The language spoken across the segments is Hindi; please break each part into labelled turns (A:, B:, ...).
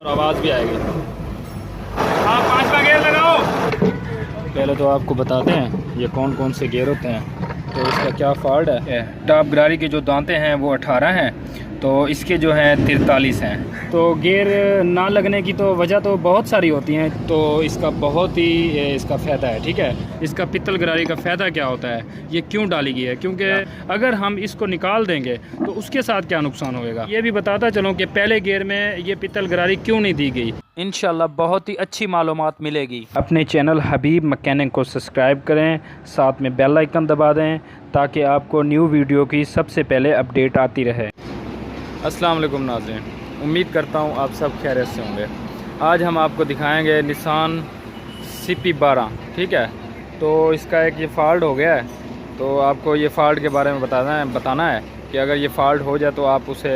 A: और आवाज़ भी आएगी।
B: हाँ, 5वां गियर लगाओ।
A: पहले तो आपको बताते हैं ये कौन कौन से गियर होते हैं, तो इसका क्या फॉल्ट है। टॉप गरारी के जो दांते हैं वो 18 हैं, तो इसके जो हैं 43 हैं। तो गियर ना लगने की तो वजह तो बहुत सारी होती हैं, तो इसका बहुत ही इसका फ़ायदा है। ठीक है, इसका पित्तल गरारी का फ़ायदा क्या होता है, ये क्यों डाली गई है, क्योंकि अगर हम इसको निकाल देंगे तो उसके साथ क्या नुकसान होएगा, ये भी बताता चलूँ कि पहले गियर में ये पित्तल गरारी क्यों नहीं दी गई। इंशाल्लाह बहुत ही अच्छी मालूमात मिलेगी। अपने चैनल हबीब मैकेनिक को सब्सक्राइब करें, साथ में बेल आइकन दबा दें ताकि आपको न्यू वीडियो की सबसे पहले अपडेट आती रहे। अस्सलाम वालेकुम नाज़रीन, उम्मीद करता हूँ आप सब खैरियत से होंगे। आज हम आपको दिखाएंगे निसान CP12। ठीक है, तो इसका एक ये फ़ॉल्ट हो गया है, तो आपको ये फ़ॉल्ट के बारे में बताना है कि अगर ये फ़ॉल्ट हो जाए तो आप उसे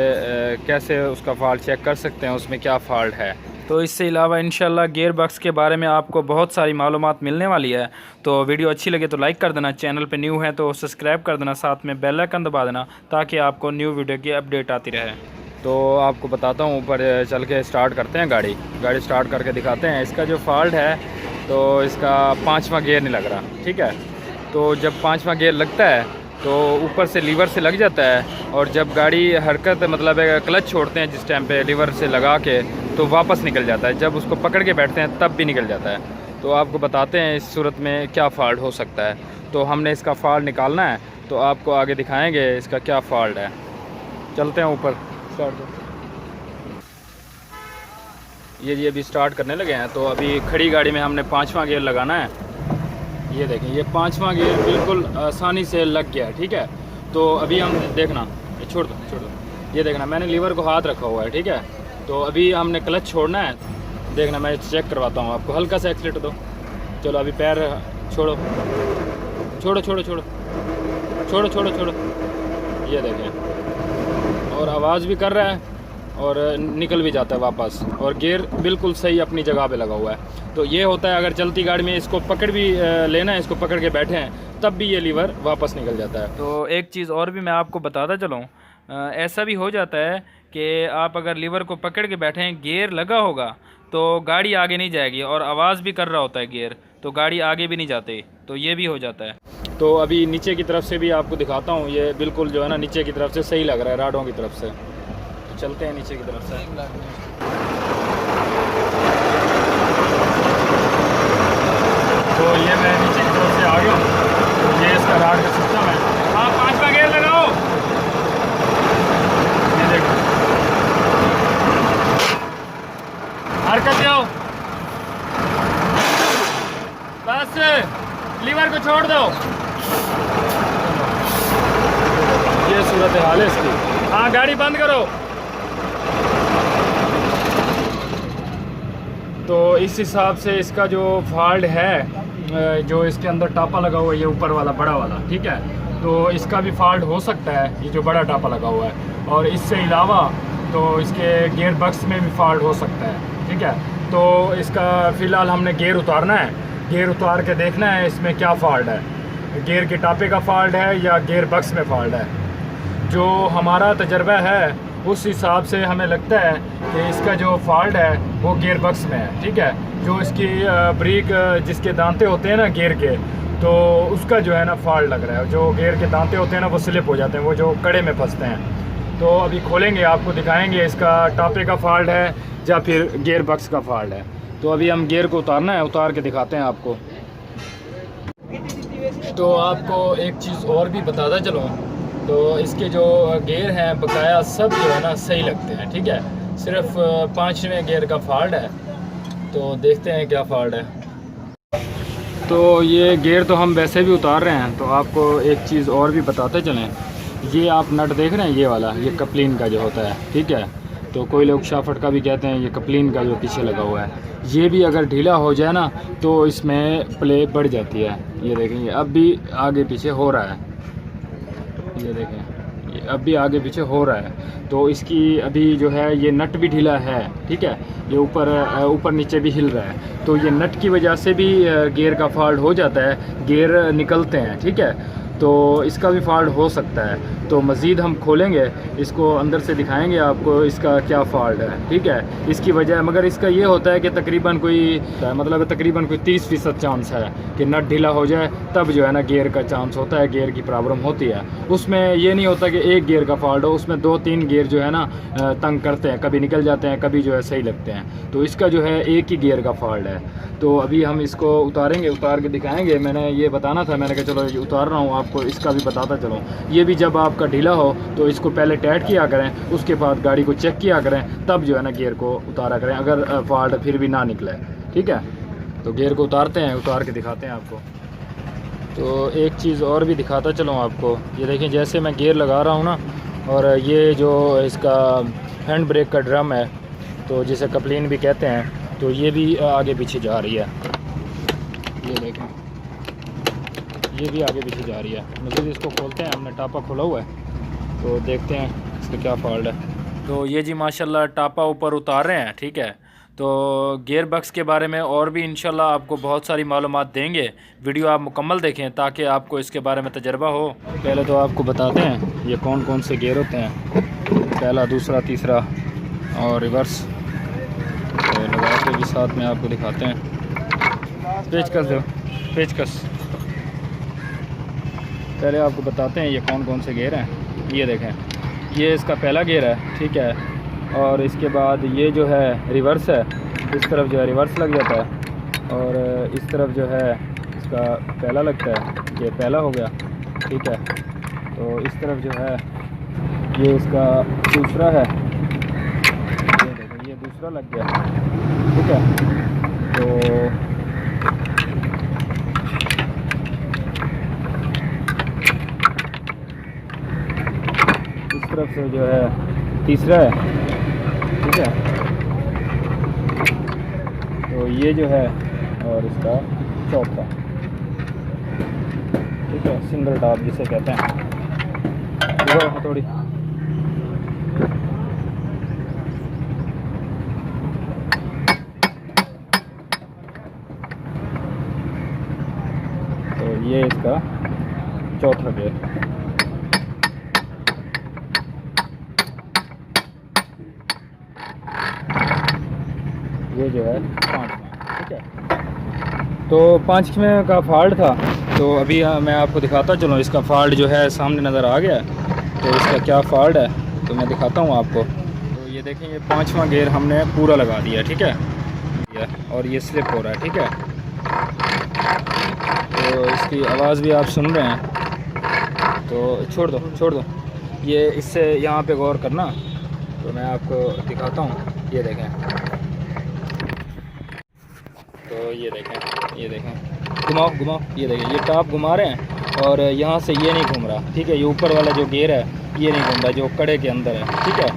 A: कैसे उसका फ़ॉल्ट चेक कर सकते हैं, उसमें क्या फ़ॉल्ट है। तो इससे अलावा इंशाल्लाह गियर बॉक्स के बारे में आपको बहुत सारी मालूमात मिलने वाली है। तो वीडियो अच्छी लगे तो लाइक कर देना, चैनल पे न्यू है तो सब्सक्राइब कर देना, साथ में बेल आइकन दबा देना ताकि आपको न्यू वीडियो की अपडेट आती रहे। तो आपको बताता हूँ, ऊपर चल के स्टार्ट करते हैं गाड़ी स्टार्ट करके दिखाते हैं। इसका जो फॉल्ट है तो इसका 5वां गियर नहीं लग रहा। ठीक है, तो जब 5वां गियर लगता है तो ऊपर से लीवर से लग जाता है, और जब गाड़ी हरकत मतलब क्लच छोड़ते हैं जिस टाइम पे लीवर से लगा के, तो वापस निकल जाता है। जब उसको पकड़ के बैठते हैं तब भी निकल जाता है। तो आपको बताते हैं इस सूरत में क्या फ़ॉल्ट हो सकता है। तो हमने इसका फ़ॉल्ट निकालना है, तो आपको आगे दिखाएंगे इसका क्या फ़ॉल्ट है। चलते हैं ऊपर, स्टार्ट दो। ये अभी स्टार्ट करने लगे हैं। तो अभी खड़ी गाड़ी में हमने 5वां गियर लगाना है। ये देखें, ये 5वां गियर बिल्कुल आसानी से लग गया है। ठीक है, तो अभी हम देखना, छोड़ दो, ये देखना, मैंने लीवर को हाथ रखा हुआ है। ठीक है, तो अभी हमने क्लच छोड़ना है। देखना, मैं चेक करवाता हूँ आपको, हल्का सा एक्सीलेटर दो। चलो अभी पैर छोड़ो, छोड़ो। ये देखें, और आवाज़ भी कर रहा है और निकल भी जाता है वापस, और गियर बिल्कुल सही अपनी जगह पे लगा हुआ है। तो ये होता है अगर चलती गाड़ी में इसको पकड़ भी लेना है, इसको पकड़ के बैठे हैं, तब भी ये लीवर वापस निकल जाता है। तो एक चीज़ और भी मैं आपको बताता चलूँ, ऐसा भी हो जाता है कि आप अगर लीवर को पकड़ के बैठे हैं, गियर लगा होगा तो गाड़ी आगे नहीं जाएगी, और आवाज़ भी कर रहा होता है गियर, तो गाड़ी आगे भी नहीं जाती। तो ये भी हो जाता है। तो अभी नीचे की तरफ से भी आपको दिखाता हूँ, ये बिल्कुल जो है ना नीचे की तरफ से सही लग रहा है, राडों की तरफ से। तो चलते हैं नीचे की तरफ से। तो ये मैं नीचे की तरफ से आ गया हूँ, तो ये इसका राड का सिस्टम है।
B: हाँ, 5वां गियर लगाओ।
A: ये देखो,
B: हरकत दो, बस लीवर को छोड़ दो।
A: ये सूरत हाल है इसकी।
B: हाँ, गाड़ी बंद करो।
A: तो इस हिसाब से इसका जो फॉल्ट है, जो इसके अंदर टापा लगा हुआ है, ये ऊपर वाला बड़ा वाला, ठीक है, तो इसका भी फॉल्ट हो सकता है, ये जो बड़ा टापा लगा हुआ है। और इससे अलावा तो इसके गियर बॉक्स में भी फॉल्ट हो सकता है। ठीक है, तो इसका फ़िलहाल हमने गियर उतारना है, गियर उतार के देखना है इसमें क्या फॉल्ट है, गियर के टापे का फॉल्ट है या गियर बॉक्स में फॉल्ट है। जो हमारा तजर्बा है उस हिसाब से हमें लगता है कि इसका जो फॉल्ट है वो गियर बॉक्स में है। ठीक है, जो इसकी ब्रेक जिसके दांते होते हैं ना गियर के, तो उसका जो है ना फॉल्ट लग रहा है। जो गियर के दांते होते हैं ना वो स्लिप हो जाते हैं, वो जो कड़े में फंसते हैं। तो अभी खोलेंगे, आपको दिखाएंगे इसका टापे का फॉल्ट है या फिर गियर बॉक्स का फॉल्ट है। तो अभी हम गियर को उतारना है, उतार के दिखाते हैं आपको। तो आपको एक चीज़ और भी बताता चलूँ, तो इसके जो गियर हैं बकाया सब जो है ना सही लगते हैं। ठीक है, सिर्फ 5वें गियर का फॉल्ट है। तो देखते हैं क्या फॉल्ट है। तो ये गियर तो हम वैसे भी उतार रहे हैं, तो आपको एक चीज़ और भी बताते चलें। ये आप नट देख रहे हैं, ये वाला, ये कपलिन का जो होता है। ठीक है, तो कोई लोग शाफट का भी कहते हैं, ये कपलिन का जो पीछे लगा हुआ है, ये भी अगर ढीला हो जाए ना तो इसमें प्ले बढ़ जाती है। ये देखेंगे अब भी आगे पीछे हो रहा है, ये देखें, ये अब भी आगे पीछे हो रहा है। तो इसकी अभी जो है ये नट भी ढीला है। ठीक है, ये ऊपर नीचे भी हिल रहा है, तो ये नट की वजह से भी गियर का फॉल्ट हो जाता है, गियर निकलते हैं। ठीक है, तो इसका भी फॉल्ट हो सकता है। तो मज़ीद हम खोलेंगे इसको, अंदर से दिखाएंगे आपको इसका क्या फ़ॉल्ट है, ठीक है। इसकी वजह मगर इसका ये होता है कि तकरीबन कोई 30% चांस है कि नट ढीला हो जाए, तब जो है ना गियर का चांस होता है, गियर की प्रॉब्लम होती है। उसमें ये नहीं होता कि एक गियर का फॉल्ट हो, उसमें 2-3 गियर जो है ना तंग करते हैं, कभी निकल जाते हैं, कभी जो है सही लगते हैं। तो इसका जो है एक ही गियर का फॉल्ट है। तो अभी हम इसको उतारेंगे, उतार के दिखाएंगे। मैंने ये बताना था, मैंने कहा चलो ये उतार रहा हूँ, आपको इसका भी बताता चलो। ये भी जब आपका ढीला हो तो इसको पहले टाइट किया करें, उसके बाद गाड़ी को चेक किया करें, तब जो है ना गियर को उतारा करें, अगर फॉल्ट फिर भी ना निकले, ठीक है। तो गियर को उतारते हैं, उतार के दिखाते हैं आपको। तो एक चीज़ और भी दिखाता चलो आपको। ये देखें, जैसे मैं गियर लगा रहा हूँ ना, और ये जो इसका हैंड ब्रेक का ड्रम है, तो जिसे कपलिन भी कहते हैं, तो ये भी आगे पीछे जा रही है। ये देखें, ये भी आगे पीछे जा रही है। मज़ीद इसको खोलते हैं, हमने टापा खोला हुआ है, तो देखते हैं इसका क्या फॉल्ट है। तो ये जी माशाल्लाह टापा ऊपर उतार रहे हैं, ठीक है। तो गियर बक्स के बारे में और भी इंशाल्लाह आपको बहुत सारी मालूमात देंगे। वीडियो आप मुकम्मल देखें ताकि आपको इसके बारे में तजर्बा हो। पहले तो आपको बताते हैं ये कौन कौन से गियर होते हैं, पहला, दूसरा, तीसरा और रिवर्स। तो लगा के भी साथ में आपको दिखाते हैं। पेचकस दो, पेचकस। पहले आपको बताते हैं ये कौन कौन से गियर हैं। ये देखें, ये इसका पहला गियर है, ठीक है। और इसके बाद ये जो है रिवर्स है, इस तरफ जो है रिवर्स लग जाता है, और इस तरफ जो है इसका पहला लगता है, ये पहला हो गया, ठीक है। तो इस तरफ जो है ये इसका दूसरा है, ये देखो ये दूसरा लग गया, ठीक है। तो इस तरफ से जो है तीसरा है, ठीक है। तो ये जो है और इसका चौथा, ठीक है, सिंगल टॉप जिसे कहते हैं। थोड़ी तो ये इसका चौथा गियर। ये जो है पाँचवा, ठीक है। तो पाँचवें का फॉल्ट था, तो अभी मैं आपको दिखाता चलो। इसका फॉल्ट जो है सामने नज़र आ गया, तो इसका क्या फॉल्ट है तो मैं दिखाता हूँ आपको। तो ये देखें, ये पाँचवा गियर हमने पूरा लगा दिया, ठीक है, और ये स्लिप हो रहा है, ठीक है। तो इसकी आवाज़ भी आप सुन रहे हैं, तो छोड़ दो। ये इससे यहाँ पे गौर करना, तो मैं आपको दिखाता हूँ। ये देखें, तो ये देखें, घुमाओ, ये देखें, ये टॉप घुमा रहे हैं और यहाँ से ये नहीं घूम रहा, ठीक है। ये ऊपर वाला जो गियर है ये नहीं घूम रहा, जो कड़े के अंदर है, ठीक है।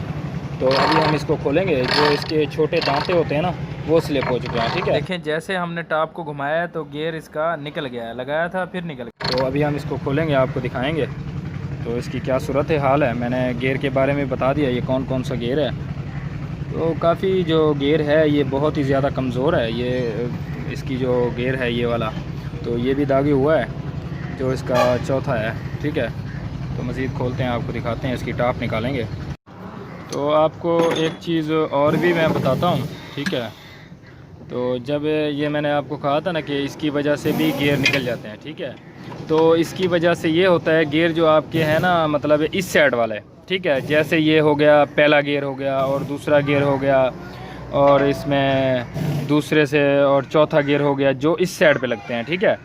A: तो अभी हम इसको खोलेंगे, जो इसके छोटे दांते होते हैं ना वो स्लिप हो चुके हैं, ठीक है। देखें, जैसे हमने टॉप को घुमाया है तो गियर इसका निकल गया है, लगाया था फिर निकल गया। तो अभी हम इसको खोलेंगे, आपको दिखाएँगे तो इसकी क्या सूरत हाल है। मैंने गियर के बारे में बता दिया, ये कौन कौन सा गियर है। तो काफ़ी जो गियर है ये बहुत ही ज़्यादा कमज़ोर है। ये इसकी जो गियर है ये वाला, तो ये भी दागी हुआ है, जो इसका चौथा है, ठीक है। तो मज़ीद खोलते हैं, आपको दिखाते हैं, इसकी टॉप निकालेंगे। तो आपको एक चीज़ और भी मैं बताता हूँ, ठीक है। तो जब ये मैंने आपको कहा था ना कि इसकी वजह से भी गियर निकल जाते हैं, ठीक है। तो इसकी वजह से ये होता है, गियर जो आपके हैं ना, मतलब इस साइड वाला है, ठीक है। जैसे ये हो गया, पहला गियर हो गया और दूसरा गियर हो गया, और इसमें दूसरे से और चौथा गियर हो गया, जो इस साइड पे लगते हैं, ठीक है।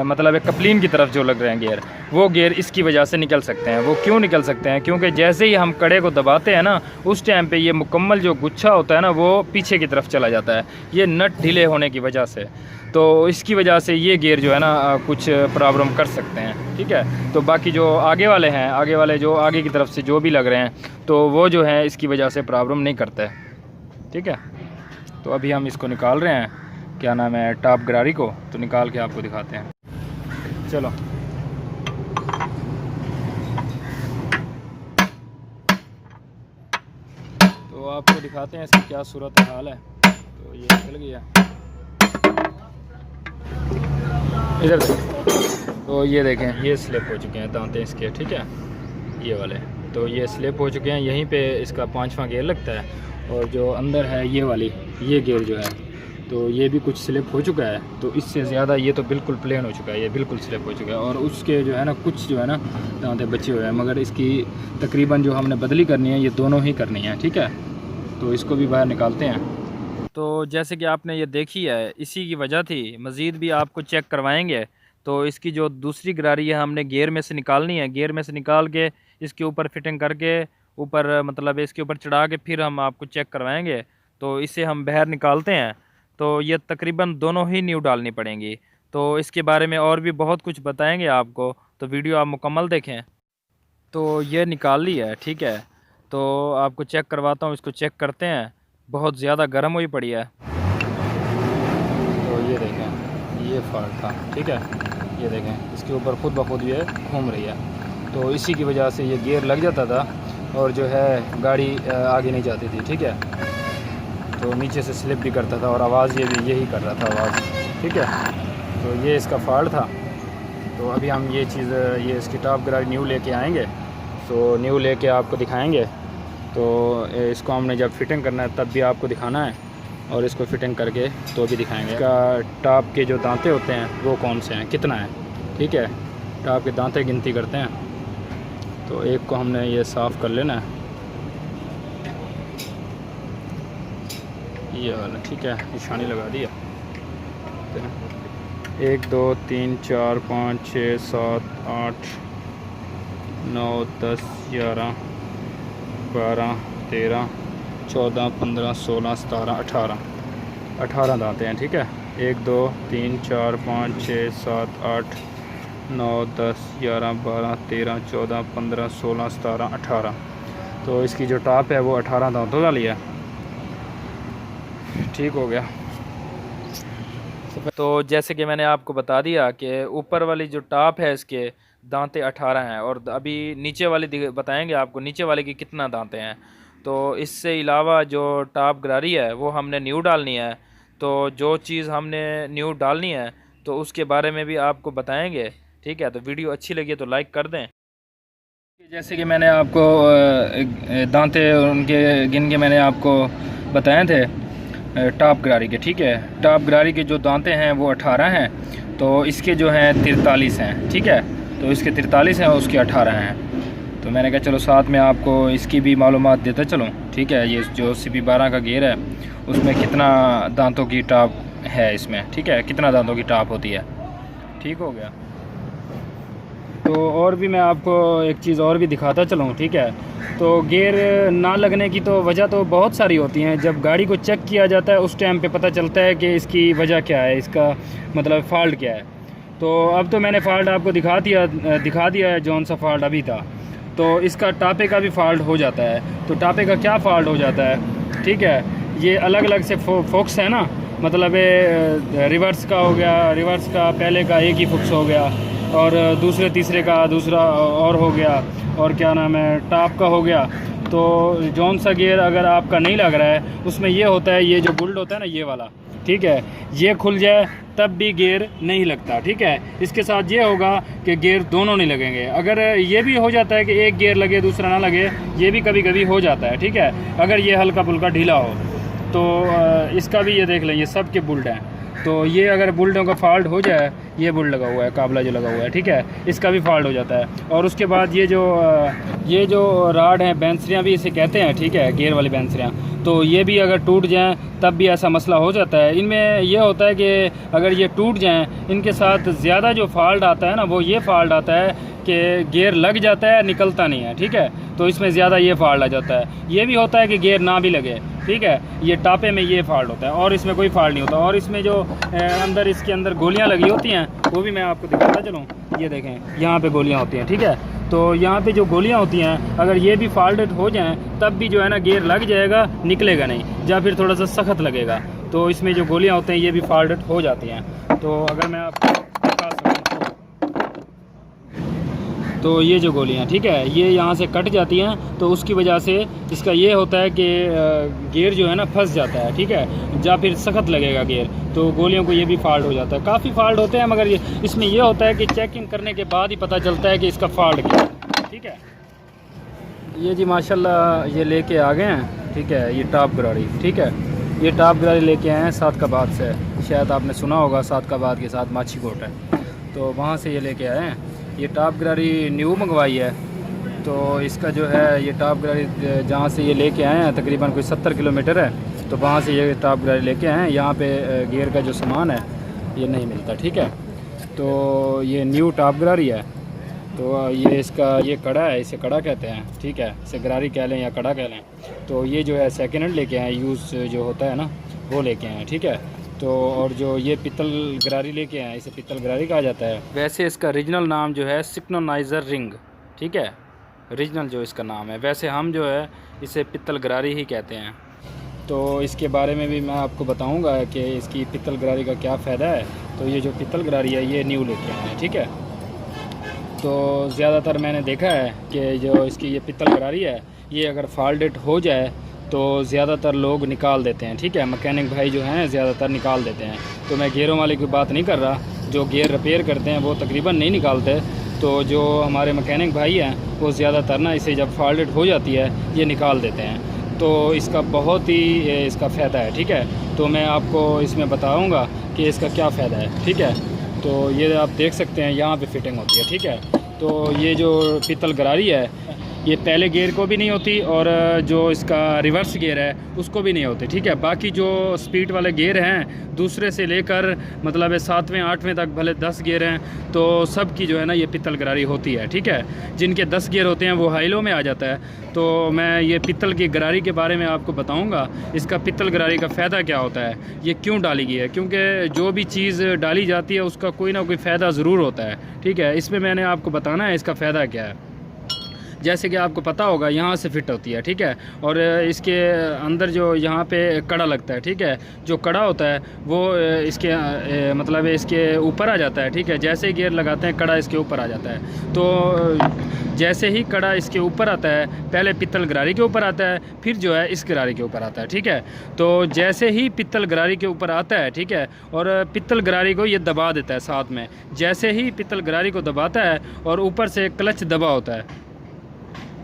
A: मतलब एक कपलिन की तरफ जो लग रहे हैं गियर, वो गियर इसकी वजह से निकल सकते हैं। वो क्यों निकल सकते हैं? क्योंकि जैसे ही हम कड़े को दबाते हैं ना, उस टाइम पे ये मुकम्मल जो गुच्छा होता है ना, वो पीछे की तरफ चला जाता है, ये नट ढीले होने की वजह से। तो इसकी वजह से ये गियर जो है ना कुछ प्रॉब्लम कर सकते हैं, ठीक है। तो बाकी जो आगे वाले हैं, आगे वाले जो आगे की तरफ से जो भी लग रहे हैं, तो वो जो है इसकी वजह से प्रॉब्लम नहीं करते, ठीक है। तो अभी हम इसको निकाल रहे हैं, क्या नाम है, टॉप गरारी को, तो निकाल के आपको दिखाते हैं। चलो, तो आपको दिखाते हैं इसकी क्या सूरत हाल है। तो ये निकल गया, इधर से तो ये देखें, ये स्लिप हो चुके हैं दांते इसके, ठीक है, ये वाले। तो ये स्लिप हो चुके हैं, यहीं पे इसका 5वां गेयर लगता है। और जो अंदर है ये वाली, ये गेयर जो है, तो ये भी कुछ स्लिप हो चुका है। तो इससे ज़्यादा ये तो बिल्कुल प्लेन हो चुका है, ये बिल्कुल स्लिप हो चुका है। और उसके जो है ना, कुछ जो है ना दांते बचे हुए हैं, मगर इसकी तकरीबन जो हमने बदली करनी है, ये दोनों ही करनी है, ठीक है। तो इसको भी बाहर निकालते हैं। तो जैसे कि आपने ये देखी है, इसी की वजह थी। मज़ीद भी आपको चेक करवाएंगे। तो इसकी जो दूसरी गरारी है हमने गेयर में से निकालनी है। गेयर में से निकाल के इसके ऊपर फिटिंग करके ऊपर मतलब इसके ऊपर चढ़ा के फिर हम आपको चेक करवाएंगे। तो इसे हम बाहर निकालते हैं। तो ये तकरीबन दोनों ही न्यू डालनी पड़ेंगी। तो इसके बारे में और भी बहुत कुछ बताएंगे आपको, तो वीडियो आप मुकम्मल देखें। तो ये निकाल ली है, ठीक है। तो आपको चेक करवाता हूँ, इसको चेक करते हैं। बहुत ज़्यादा गर्म हुई पड़ी है। तो ये देखें, ये फॉल्ट था, ठीक है। ये देखें, इसके ऊपर खुद ब खुद ये घूम रही है। तो इसी की वजह से ये गियर लग जाता था और जो है गाड़ी आगे नहीं जाती थी, ठीक है। तो नीचे से स्लिप भी करता था और आवाज़ ये भी यही कर रहा था आवाज़, ठीक है। तो ये इसका फॉल्ट था। तो अभी हम ये चीज़, ये इसकी टॉप गरारी न्यू लेके आएंगे। तो न्यू लेके आपको दिखाएंगे। तो इसको हमने जब फिटिंग करना है तब भी आपको दिखाना है, और इसको फिटिंग करके तो भी दिखाएंगे। इसका टॉप के जो दांते होते हैं वो कौन से हैं, कितना है, ठीक है। टॉप के दांते गिनती करते हैं। तो एक को हमने ये साफ़ कर लेना है, ये वाला, ठीक है। निशानी लगा दिया। 1 2 3 4 5 6 7 8 9 10 11 12 13 14 15 16 17 18 दांते हैं, ठीक है। 1 2 3 4 5 6 7 8 9 10 11 12 13 14 15 16 17 18। तो इसकी जो टॉप है वो 18 दांतों वाली है, ठीक हो गया। तो जैसे कि मैंने आपको बता दिया कि ऊपर वाली जो टॉप है इसके दांते 18 हैं, और अभी नीचे वाली बताएंगे आपको नीचे वाले की कितना दांते हैं। तो इससे अलावा जो टॉप गरारी है वो हमने न्यू डालनी है। तो जो चीज़ हमने न्यू डालनी है तो उसके बारे में भी आपको बताएंगे, ठीक है। तो वीडियो अच्छी लगी तो लाइक कर दें। जैसे कि मैंने आपको दांते उनके गिन के मैंने आपको बताए थे टॉप गरारी के, ठीक है। टॉप गरारी के जो दांते हैं वो 18 हैं। तो इसके जो हैं 43 हैं, ठीक है। तो इसके 43 हैं और उसके 18 हैं। तो मैंने कहा चलो साथ में आपको इसकी भी मालूमात देता चलूँ, ठीक है। ये जो CP12 का गियर है उसमें कितना दांतों की टॉप है इसमें, ठीक है, कितना दांतों की टॉप होती है, ठीक हो गया। तो और भी मैं आपको एक चीज़ और भी दिखाता चलूँ, ठीक है। तो गियर ना लगने की तो वजह तो बहुत सारी होती हैं। जब गाड़ी को चेक किया जाता है उस टाइम पे पता चलता है कि इसकी वजह क्या है, इसका मतलब फ़ॉल्ट क्या है। तो अब तो मैंने फ़ॉल्ट आपको दिखा दिया है जौन सा फ़ॉल्ट अभी था। तो इसका टापे का भी फ़ॉल्ट हो जाता है। तो टापे का क्या फ़ॉल्ट हो जाता है, ठीक है। ये अलग अलग से फोक्स है ना, मतलब रिवर्स का हो गया, रिवर्स का पहले का एक ही फोक्स हो गया, और दूसरे तीसरे का दूसरा और हो गया, और क्या नाम है टॉप का हो गया। तो जौन सा गियर अगर आपका नहीं लग रहा है उसमें ये होता है, ये जो बुल्ड होता है ना ये वाला, ठीक है, ये खुल जाए तब भी गियर नहीं लगता, ठीक है। इसके साथ ये होगा कि गियर दोनों नहीं लगेंगे। अगर ये भी हो जाता है कि एक गियर लगे दूसरा ना लगे, ये भी कभी कभी हो जाता है, ठीक है। अगर ये हल्का फुल्का ढीला हो तो इसका भी ये देख लें, ये सब के बुल्ड हैं। तो ये अगर बुल्डों का फॉल्ट हो जाए, ये बुल्ड लगा हुआ है, काबला जो लगा हुआ है, ठीक है, इसका भी फॉल्ट हो जाता है। और उसके बाद ये जो राड हैं, बैंसरियाँ भी इसे कहते हैं, ठीक है, गियर वाली बैंसरियाँ, तो ये भी अगर टूट जाएं तब भी ऐसा मसला हो जाता है। इनमें यह होता है कि अगर ये टूट जाएं, इनके साथ ज़्यादा जो फॉल्ट आता है ना वो ये फॉल्ट आता है कि गियर लग जाता है, निकलता नहीं है, ठीक है। तो इसमें ज़्यादा ये फॉल्ट आ जाता है। ये भी होता है कि गियर ना भी लगे, ठीक है, ये टापे में ये फॉल्ट होता है, और इसमें कोई फॉल्ट नहीं होता। और इसमें जो अंदर इसके अंदर गोलियां लगी होती हैं वो भी मैं आपको दिखाता चलूँ। ये देखें, यहाँ पे गोलियां होती हैं, ठीक है। तो यहाँ पे जो गोलियां होती हैं, अगर ये भी फॉल्टेड हो जाएं तब भी जो है ना गियर लग जाएगा, निकलेगा नहीं, या फिर थोड़ा सा सख्त लगेगा। तो इसमें जो गोलियां होती हैं ये भी फॉल्टेड हो जाती हैं। तो अगर मैं आपको दिखा सकूँ, तो ये जो गोलियाँ, ठीक है, ये यहाँ से कट जाती हैं, तो उसकी वजह से इसका ये होता है कि गियर जो है ना फंस जाता है, ठीक है, या फिर सख्त लगेगा गियर, तो गोलियों को ये भी फॉल्ट हो जाता है। काफ़ी फॉल्ट होते हैं, मगर ये इसमें ये होता है कि चेकिंग करने के बाद ही पता चलता है कि इसका फॉल्ट क्या है, ठीक है। ये जी माशाल्लाह ये लेके आ गए हैं, ठीक है, ये टॉप गरारी, ठीक है, ये टॉप गरारी लेके आए हैं सादकाबाद से। शायद आपने सुना होगा सादकाबाद के साथ माछी कोट है, तो वहाँ से ये लेके आए हैं। ये टॉप गरारी न्यू मंगवाई है, तो इसका जो है ये टॉप गरारी जहाँ से ये लेके आए हैं तकरीबन कोई 70 किलोमीटर है, तो वहाँ से ये टॉप गरारी लेके आए हैं। यहाँ पे गियर का जो सामान है ये नहीं मिलता, ठीक है, तो ये न्यू टॉप गरारी है। तो ये इसका ये कड़ा है, इसे कड़ा कहते हैं, ठीक है, इसे गरारी कह लें या कड़ा कह लें। तो ये जो है सेकेंड हैंड लेके आए, यूज़ जो होता है ना वो लेके आए, ठीक है। तो और जो ये पित्तल गरारी लेके आए, इसे पित्तल गरारी कहा जाता है। वैसे इसका रीजनल नाम जो है सिंक्रोनाइज़र रिंग, ठीक है, रीजनल जो इसका नाम है। वैसे हम जो है इसे पित्तल गरारी ही कहते हैं। तो इसके बारे में भी मैं आपको बताऊंगा कि इसकी पित्तल गरारी का क्या फ़ायदा है। तो ये जो पित्तल गरारी है ये न्यू लेके आए हैं, ठीक है। तो ज़्यादातर मैंने देखा है कि जो इसकी ये पित्तल गरारी है ये अगर फॉल्टेड हो जाए तो ज़्यादातर लोग निकाल देते हैं, ठीक है, मैकेनिक भाई जो हैं ज़्यादातर निकाल देते हैं। तो मैं गियरों वाले की बात नहीं कर रहा, जो गियर रिपेयर करते हैं वो तकरीबन नहीं निकालते। तो जो हमारे मैकेनिक भाई हैं वो ज़्यादातर ना इसे जब फॉल्टेड हो जाती है ये निकाल देते हैं। तो इसका बहुत ही इसका फ़ायदा है, ठीक है। तो मैं आपको इसमें बताऊँगा कि इसका क्या फ़ायदा है, ठीक है। तो ये आप देख सकते हैं यहाँ पे फिटिंग होती है, ठीक है। तो ये जो पित्तल गरारी है ये पहले गियर को भी नहीं होती और जो इसका रिवर्स गियर है उसको भी नहीं होती, ठीक है। बाकी जो स्पीड वाले गियर हैं दूसरे से लेकर मतलब 7वें 8वें तक भले 10 गियर हैं तो सब की जो है ना ये पित्तल गरारी होती है, ठीक है। जिनके 10 गियर होते हैं वो हाईलो में आ जाता है। तो मैं ये पित्तल की गरारी के बारे में आपको बताऊंगा, इसका पित्तल गरारी का फ़ायदा क्या होता है, ये क्यों डाली गई है। क्योंकि जो भी चीज़ डाली जाती है उसका कोई ना कोई फ़ायदा ज़रूर होता है, ठीक है। इसमें मैंने आपको बताना है इसका फ़ायदा क्या है। जैसे कि आपको पता होगा यहाँ से फिट होती है, ठीक है, और इसके अंदर जो यहाँ पे कड़ा लगता है, ठीक है, जो कड़ा होता है वो इसके मतलब इसके ऊपर आ जाता है, ठीक है। जैसे ही गियर लगाते हैं कड़ा इसके ऊपर आ जाता है। तो जैसे ही कड़ा इसके ऊपर आता है, पहले पित्तल गरारी के ऊपर आता है, फिर जो है इस गरारी के ऊपर आता है, ठीक है। तो जैसे ही पित्तल गरारी के ऊपर आता है, ठीक है, और पित्तल गरारी को ये दबा देता है साथ में। जैसे ही पित्तल गरारी को दबाता है और ऊपर से क्लच दबा होता है,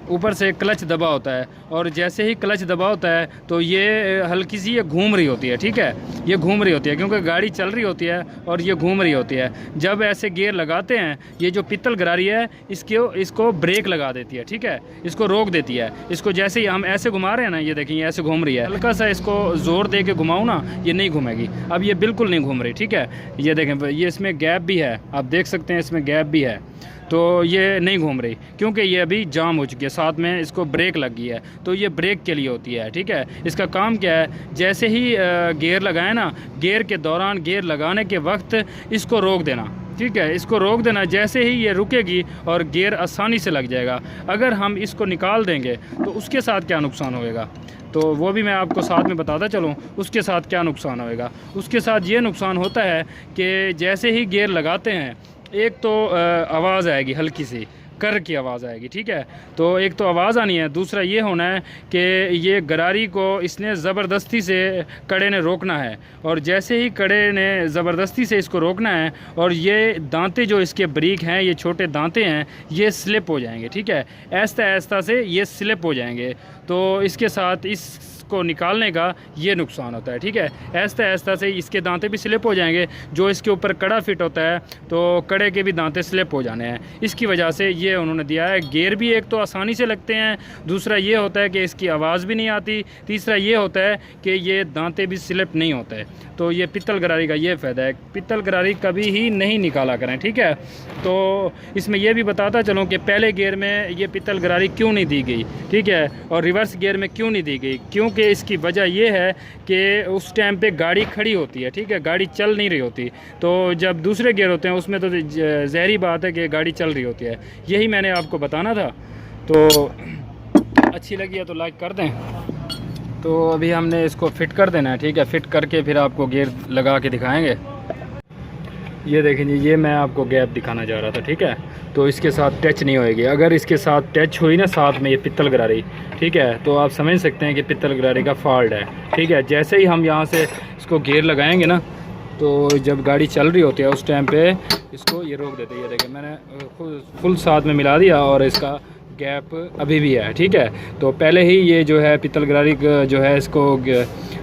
A: ऊपर से क्लच दबा होता है, और जैसे ही क्लच दबा होता है तो ये हल्की सी ये घूम रही होती है, ठीक है, ये घूम रही होती है क्योंकि गाड़ी चल रही होती है और ये घूम रही होती है। जब ऐसे गियर लगाते हैं ये जो पित्तल गरारी है इसको ब्रेक लगा देती है, ठीक है, इसको रोक देती है। इसको जैसे ही हम ऐसे घुमा रहे हैं ना, ये देखें ये ऐसे घूम रही है, हल्का सा इसको ज़ोर दे के घुमाऊँ ना ये नहीं घूमेगी। अब ये बिल्कुल नहीं घूम रही, ठीक है, ये देखें ये इसमें गैप भी है, आप देख सकते हैं इसमें गैप भी है। तो ये नहीं घूम रही क्योंकि ये अभी जाम हो चुकी है, साथ में इसको ब्रेक लग गई है। तो ये ब्रेक के लिए होती है, ठीक है। इसका काम क्या है, जैसे ही गियर लगाए ना, गियर के दौरान गियर लगाने के वक्त इसको रोक देना, ठीक है, इसको रोक देना। जैसे ही ये रुकेगी और गियर आसानी से लग जाएगा। अगर हम इसको निकाल देंगे तो उसके साथ क्या नुकसान होएगा, तो वो भी मैं आपको साथ में बताता चलूँ उसके साथ क्या नुकसान होएगा। उसके साथ ये नुकसान होता है कि जैसे ही गियर लगाते हैं एक तो आवाज़ आएगी, हल्की सी कर की आवाज़ आएगी, ठीक है। तो एक तो आवाज़ आनी है, दूसरा ये होना है कि ये गरारी को इसने ज़बरदस्ती से कड़े ने रोकना है, और जैसे ही कड़े ने ज़बरदस्ती से इसको रोकना है और ये दांते जो इसके ब्रेक हैं, ये छोटे दांते हैं, ये स्लिप हो जाएंगे, ठीक है, ऐसा ऐसा से ये स्लिप हो जाएंगे। तो इसके साथ इसको निकालने का ये नुकसान होता है, ठीक है। ऐसा ऐसा से इसके दांते भी स्लिप हो जाएंगे। जो इसके ऊपर कड़ा फिट होता है तो कड़े के भी दांते स्लिप हो जाने हैं। इसकी वजह से ये उन्होंने दिया है। गियर भी एक तो आसानी से लगते हैं, दूसरा ये होता है कि इसकी आवाज़ भी नहीं आती, तीसरा ये होता है कि ये दांते भी स्लिप नहीं होते हैं। तो ये पित्तल गरारी का ये फ़ायदा है। पित्तल गरारी कभी ही नहीं निकाला करें, ठीक है। तो इसमें यह भी बताता चलूँ कि पहले गियर में ये पित्तल गरारी क्यों नहीं दी गई, ठीक है, और रिवर्स गियर में क्यों नहीं दी गई। क्योंकि इसकी वजह यह है कि उस टाइम पे गाड़ी खड़ी होती है, ठीक है, गाड़ी चल नहीं रही होती। तो जब दूसरे गियर होते हैं उसमें तो ज़हरी बात है कि गाड़ी चल रही होती है। यही मैंने आपको बताना था। तो अच्छी लगी है तो लाइक कर दें। तो अभी हमने इसको फ़िट कर देना है, ठीक है। फ़िट करके फिर आपको गियर लगा के दिखाएंगे। ये देखें जी, ये मैं आपको गैप दिखाना चाह रहा था, ठीक है। तो इसके साथ टच नहीं होएगी, अगर इसके साथ टच हुई ना साथ में ये पित्तल गरारी, ठीक है, तो आप समझ सकते हैं कि पित्तल गरारी का फॉल्ट है, ठीक है। जैसे ही हम यहाँ से इसको गियर लगाएंगे ना, तो जब गाड़ी चल रही होती है उस टाइम पे इसको ये रोक देते हैं। ये देखिए मैंने फुल साथ में मिला दिया और इसका गैप अभी भी है, ठीक है। तो पहले ही ये जो है पित्तल गरारी जो है इसको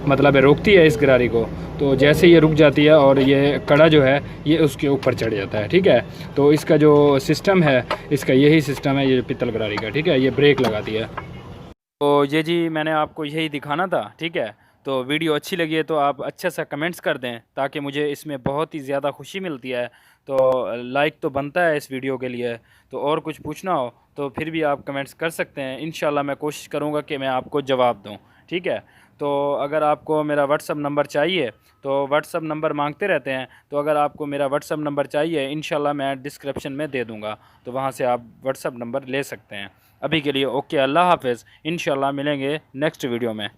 A: मतलब रोकती है इस गरारी को। तो जैसे ये रुक जाती है और ये कड़ा जो है ये उसके ऊपर चढ़ जाता है, ठीक है। तो इसका जो सिस्टम है, इसका यही सिस्टम है ये पित्तल गरारी का, ठीक है। ये ब्रेक लगाती है। तो ये जी मैंने आपको यही दिखाना था, ठीक है। तो वीडियो अच्छी लगी है तो आप अच्छा सा कमेंट्स कर दें, ताकि मुझे इसमें बहुत ही ज़्यादा खुशी मिलती है। तो लाइक तो बनता है इस वीडियो के लिए। तो और कुछ पूछना हो तो फिर भी आप कमेंट्स कर सकते हैं। इंशाल्लाह मैं कोशिश करूँगा कि मैं आपको जवाब दूँ, ठीक है। तो अगर आपको मेरा व्हाट्सअप नंबर चाहिए, तो व्हाट्सअप नंबर मांगते रहते हैं, तो अगर आपको मेरा व्हाट्सअप नंबर चाहिए इंशाल्लाह मैं डिस्क्रिप्शन में दे दूँगा, तो वहाँ से आप व्हाट्सअप नंबर ले सकते हैं। अभी के लिए ओके, अल्लाह हाफ़िज़। इंशाल्लाह मिलेंगे नेक्स्ट वीडियो में।